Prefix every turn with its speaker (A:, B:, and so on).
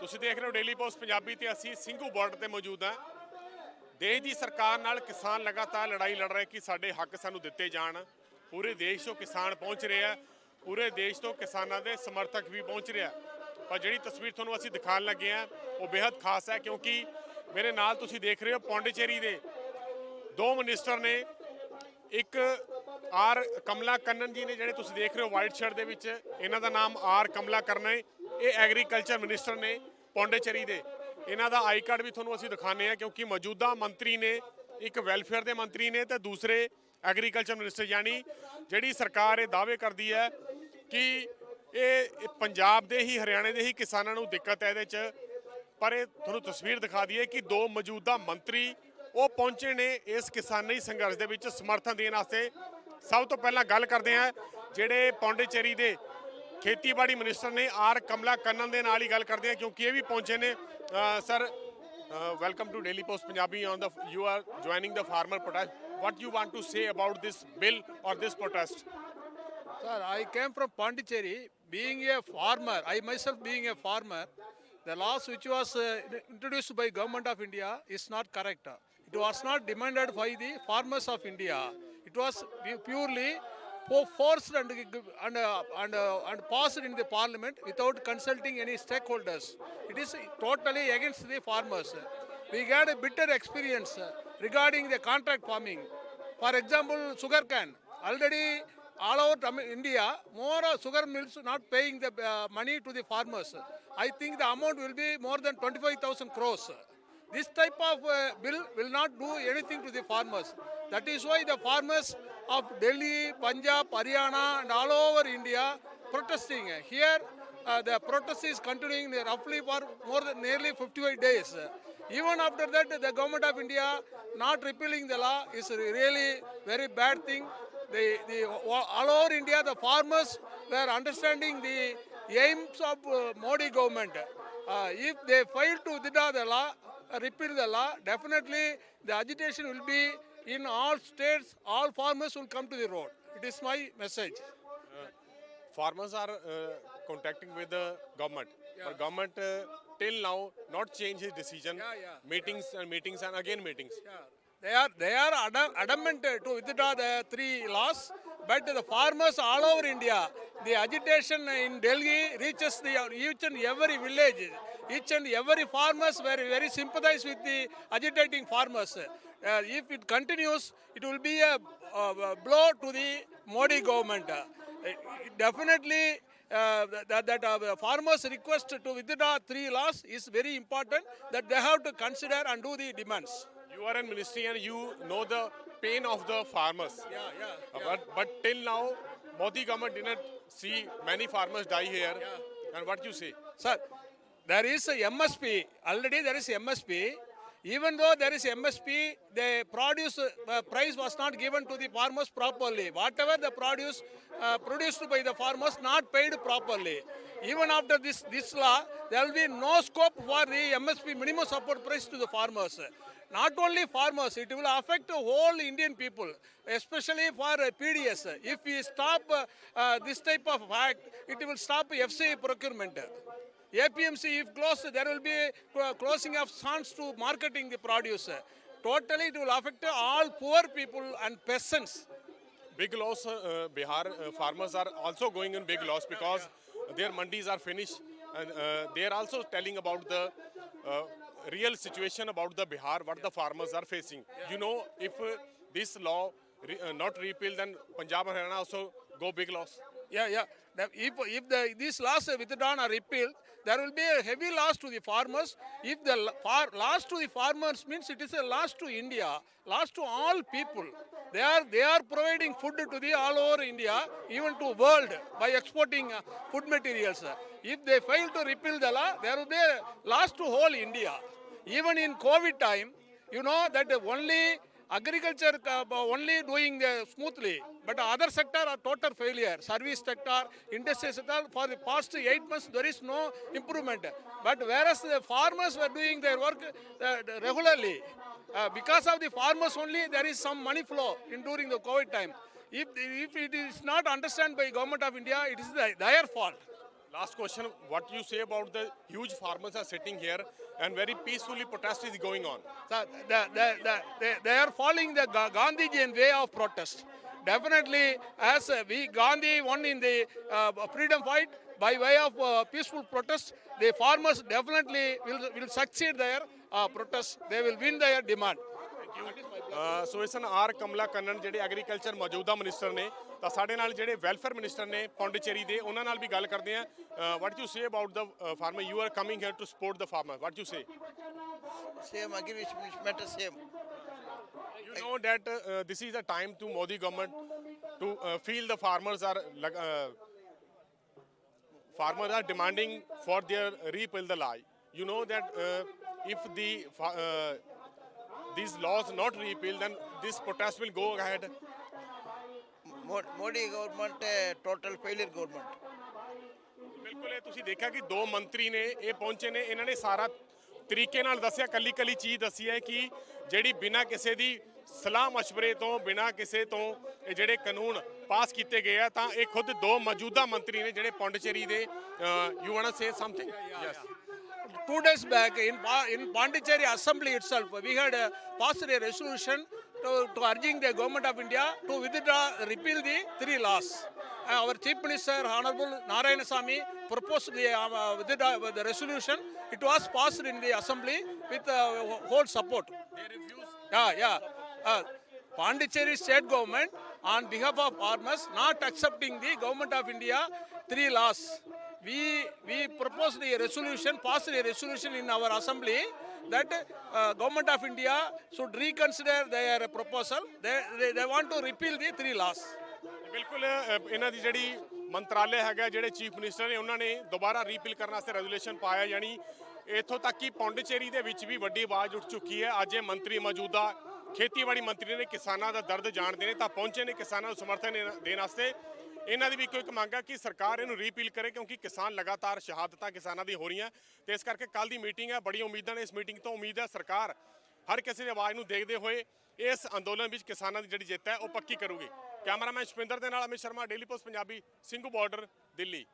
A: ਤੁਸੀਂ ਦੇਖ ਰਹੇ ਹੋ ਡੇਲੀ ਪੋਸਟ ਪੰਜਾਬੀ ਤੇ ਅਸੀਂ ਸਿੰਘੂ ਬਾਰਡਰ ਤੇ ਮੌਜੂਦ ਹਾਂ। ਦੇਸ਼ ਦੀ ਸਰਕਾਰ ਨਾਲ ਕਿਸਾਨ ਲਗਾਤਾਰ ਲੜਾਈ ਲੜ ਰਹੇ ਕਿ ਸਾਡੇ ਹੱਕ ਸਾਨੂੰ ਦਿੱਤੇ ਜਾਣ। ਪੂਰੇ ਦੇਸ਼ ਤੋਂ ਕਿਸਾਨ ਪਹੁੰਚ ਰਹੇ ਆ, ਪੂਰੇ ਦੇਸ਼ ਤੋਂ ਕਿਸਾਨਾਂ ਦੇ ਸਮਰਥਕ ਵੀ ਪਹੁੰਚ ਰਿਹਾ। ਪਰ ਜਿਹੜੀ ਤਸਵੀਰ ਤੁਹਾਨੂੰ ਅਸੀਂ ਦਿਖਾਉਣ ਲੱਗੇ ਆ ਉਹ ਬੇहद ਖਾਸ ਹੈ, ਕਿਉਂਕਿ ਮੇਰੇ ਨਾਲ ਤੁਸੀਂ ਦੇਖ ਰਹੇ ਹੋ ਪੌਂਡੀਚੇਰੀ ਦੇ ਦੋ ਮਿਨਿਸਟਰ ਨੇ। ਇੱਕ ਆਰ ਕਮਲਾ ਕੰਨਨ ਜੀ ਨੇ, ਜਿਹੜੇ ਤੁਸੀਂ ਦੇਖ ਰਹੇ ਹੋ ਵਾਈਟ ਸ਼ਰਟ ਦੇ ਵਿੱਚ, ਇਹਨਾਂ ਦਾ ਨਾਮ ਆਰ ਕਮਲਾ ਕੰਨਨ ਹੈ। ਇਹ ਐਗਰੀਕਲਚਰ ਮਿਨਿਸਟਰ ਨੇ ਪੌਂਡੀਚੇਰੀ ਦੇ। ਇਹਨਾਂ ਦਾ ਆਈ ਕਾਰਡ ਵੀ ਤੁਹਾਨੂੰ ਅਸੀਂ ਦਿਖਾਉਂਦੇ ਹਾਂ, ਕਿਉਂਕਿ ਮੌਜੂਦਾ ਮੰਤਰੀ ਨੇ, ਇੱਕ ਵੈਲਫੇਅਰ ਦੇ ਮੰਤਰੀ ਨੇ ਤੇ ਦੂਸਰੇ ਐਗਰੀਕਲਚਰ ਮਿਨਿਸਟਰ। ਯਾਨੀ ਜਿਹੜੀ ਸਰਕਾਰ ਇਹ ਦਾਅਵੇ ਕਰਦੀ ਹੈ ਕਿ ਇਹ ਪੰਜਾਬ ਦੇ ਹੀ ਹਰਿਆਣੇ ਦੇ ਹੀ ਕਿਸਾਨਾਂ ਨੂੰ ਦਿੱਕਤ ਹੈ ਇਹਦੇ 'ਚ, ਪਰ ਇਹ ਤੁਹਾਨੂੰ ਤਸਵੀਰ ਦਿਖਾ ਦਈਏ ਕਿ ਦੋ ਮੌਜੂਦਾ ਮੰਤਰੀ ਉਹ ਪਹੁੰਚੇ ਨੇ ਇਸ ਕਿਸਾਨੀ ਸੰਘਰਸ਼ ਦੇ ਵਿੱਚ ਸਮਰਥਨ ਦੇਣ ਵਾਸਤੇ। ਸਭ ਤੋਂ ਪਹਿਲਾਂ ਗੱਲ ਕਰਦੇ ਹਾਂ ਜਿਹੜੇ ਪੌਂਡੀਚੇਰੀ ਦੇ ਖੇਤੀਬਾੜੀ ਮਿਨਿਸਟਰ ਨੇ ਆਰ ਕਮਲਾ ਕੰਨਨ ਦੇ ਨਾਲ ਹੀ ਗੱਲ ਕਰਦੇ ਹਾਂ, ਕਿਉਂਕਿ ਇਹ ਵੀ ਪਹੁੰਚੇ ਨੇ। Sir, welcome to Daily Post Punjabi on the you are joining the farmer protest. What you want to say about this bill or this protest?
B: Sir, I came from Pondicherry. Being a farmer, I myself being a farmer, the laws which was introduced by Government of India is not correct. It was not demanded by the farmers of India. It was purely forced and passed in the parliament without consulting any stakeholders. It is totally against the farmers. We got a bitter experience regarding the contract farming. For example, sugarcane. Already all over India, more sugar mills not paying the money to the farmers. I think the amount will be more than 25,000 crores. This type of bill will not do anything to the farmers. That is why the farmers of Delhi, Punjab, Haryana and all over India protesting. Here the protest is continuing roughly for more than nearly 55 days. Even after that, the Government of India not repealing the law is really very bad thing. All over India, the farmers were understanding the aims of Modi government. If they fail to withdraw the law, repeal the law, definitely the agitation will be in all states. All farmers will come to the road. It is my message.
A: Farmers are contacting with the government, but government till now not change his decision. Meetings and again meetings.
B: They are adamant to withdraw the three laws, but the farmers all over India, the agitation in Delhi reaches each and every village. Each and every farmers were very sympathized with the agitating farmers. If it continues, it will be a blow to the Modi government. Definitely, farmers' request to withdraw three laws is very important. That they have to consider and do the demands.
A: You are in ministry and you know the pain of the farmers. But till now, Modi government didn't see many farmers die here. And what you say?
B: Sir, there is a MSP. Already there is MSP. Even though there is MSP, the produce price was not given to the farmers properly. Whatever the produce produced by the farmers not paid properly. Even after this law, there will be no scope for the MSP minimum support price to the farmers. Not only farmers, it will affect the whole Indian people, especially for PDS. If we stop this type of act, it will stop FCI procurement. APMC if closed, there will be closing of stands to marketing the produce. Totally it will affect all poor people and peasants.
A: Big loss. Bihar farmers are also going in big loss because their mandis are finished, and they are also telling about the real situation about the Bihar, what the farmers are facing. You know, if this law not repealed, then Punjab and Haryana also go big loss. If
B: these laws are withdrawn or repealed, there will be a heavy loss to the farmers. If the loss to the farmers means it is a loss to India, loss to all people. They are providing food to the all over India, even to world, by exporting food materials. If they fail to repeal the law, there will be a loss to whole India. Even in COVID time, you know that only agriculture only doing smoothly, but other sector are total failure. Service sector, industry sector, for the past 8 months there is no improvement. But whereas the farmers were doing their work regularly, because of the farmers only there is some money flow in during the COVID time. If it is not understood by Government of India, it is their fault.
A: Last question, what you say about the huge farmers are sitting here and very peacefully protest is going on.
B: Sir, they are following the Gandhijian way of protest. Definitely, as Gandhi won in the freedom fight by way of peaceful protest, the farmers definitely will succeed their protest. They will win their demand.
A: ਸੋ ਇਸ ਨਾਲ R ਕਮਲਾ ਕੰਨਨ ਜਿਹੜੇ agriculture ਮੌਜੂਦਾ minister ਨੇ ਤਾਂ ਸਾਡੇ ਨਾਲ ਜਿਹੜੇ welfare minister ਨੇ ਪੌਂਡੀਚੇਰੀ ਦੇ ਉਹਨਾਂ ਨਾਲ ਵੀ ਗੱਲ ਕਰਦੇ ਆ what you say about the farmer you are coming here to support the farmer what you say
C: Same, agree with matter same.
A: You know that this is the time to Modi government to feel the farmers are demanding for their repeal the law. You know that if these laws not repealed, then this protest will go ahead.
C: Modi government total failure government.
A: ਬਿਲਕੁਲ ਇਹ ਤੁਸੀਂ ਦੇਖਿਆ ਕਿ ਦੋ ਮੰਤਰੀ ਨੇ ਇਹ ਪਹੁੰਚੇ ਨੇ ਇਹਨਾਂ ਨੇ ਸਾਰਾ ਤਰੀਕੇ ਨਾਲ ਦੱਸਿਆ ਕੱਲੀ ਕੱਲੀ ਚੀਜ਼ ਦੱਸੀ ਹੈ ਕਿ ਜਿਹੜੀ ਬਿਨਾਂ ਕਿਸੇ ਦੀ ਸਲਾਹ ਮਸ਼ਵਰੇ ਤੋਂ ਬਿਨਾਂ ਕਿਸੇ ਤੋਂ ਇਹ ਜਿਹੜੇ ਕਾਨੂੰਨ ਪਾਸ ਕੀਤੇ ਗਏ ਆ ਤਾਂ ਇਹ ਖੁਦ ਦੋ ਮੌਜੂਦਾ ਮੰਤਰੀ ਨੇ ਜਿਹੜੇ ਪੌਂਡੀਚੇਰੀ ਦੇ you want to say something yes
B: 2 days back in Pondicherry Assembly itself, we had passed a resolution to urging the government of India to repeal the 3 laws. Our Chief Minister, Honorable Narayanasamy, proposed the resolution. It was passed in the Assembly with whole support.
A: they refuse
B: Pondicherry state government, on behalf of farmers, not accepting the government of India 3 laws. We proposed a resolution, passed a resolution in our assembly that government of India should reconsider their proposal. They want to repeal the 3 laws.
A: ਬਿਲਕੁਲ ਇਹਨਾਂ ਦੀ ਜਿਹੜੀ ਮੰਤਰਾਲੇ ਹੈਗਾ ਜਿਹੜੇ chief minister ਨੇ ਉਹਨਾਂ ਨੇ ਦੁਬਾਰਾ ਰੀਪੀਲ ਕਰਨ ਵਾਸਤੇ ਰੈਜ਼ੋਲੂਸ਼ਨ ਪਾਇਆ ਯਾਨੀ ਇੱਥੋਂ ਤੱਕ ਕਿ ਪੌਂਡੀਚੇਰੀ ਦੇ ਵਿੱਚ ਵੀ ਵੱਡੀ ਆਵਾਜ਼ ਉੱਠ ਚੁੱਕੀ ਹੈ ਅੱਜ ਇਹ ਮੰਤਰੀ ਮੌਜੂਦਾ ਖੇਤੀਬਾੜੀ ਮੰਤਰੀ ਨੇ ਕਿਸਾਨਾਂ ਦਾ ਦਰਦ ਜਾਣਦੇ ਨੇ ਤਾਂ ਪਹੁੰਚੇ ਨੇ ਕਿਸਾਨਾਂ ਨੂੰ ਸਮਰਥਨ ਦੇਣ ਵਾਸਤੇ ਇਹਨਾਂ ਦੀ ਵੀ ਇੱਕੋ ਇੱਕ ਮੰਗ ਹੈ ਕਿ ਸਰਕਾਰ ਇਹਨੂੰ ਰੀਪੀਲ ਕਰੇ ਕਿਉਂਕਿ ਕਿਸਾਨ ਲਗਾਤਾਰ ਸ਼ਹਾਦਤਾਂ ਕਿਸਾਨਾਂ ਦੀ ਹੋ ਰਹੀਆਂ ਤੇ ਇਸ ਕਰਕੇ ਕੱਲ ਦੀ ਮੀਟਿੰਗ ਹੈ ਬੜੀ ਉਮੀਦਾਂ ਨੇ ਇਸ ਮੀਟਿੰਗ ਤੋਂ ਉਮੀਦ ਹੈ ਸਰਕਾਰ ਹਰ ਕਿਸੇ ਦੀ ਆਵਾਜ਼ ਨੂੰ ਦੇਖਦੇ ਹੋਏ ਇਸ ਅੰਦੋਲਨ ਵਿੱਚ ਕਿਸਾਨਾਂ ਦੀ ਜਿਹੜੀ ਜਿੱਤ ਹੈ ਉਹ ਪੱਕੀ ਕਰੂਗੀ ਕੈਮਰਾਮੈਨ ਸ਼ਪਿੰਦਰ ਦੇ ਨਾਲ Amit Sharma daily Post Punjabi Singhu border Delhi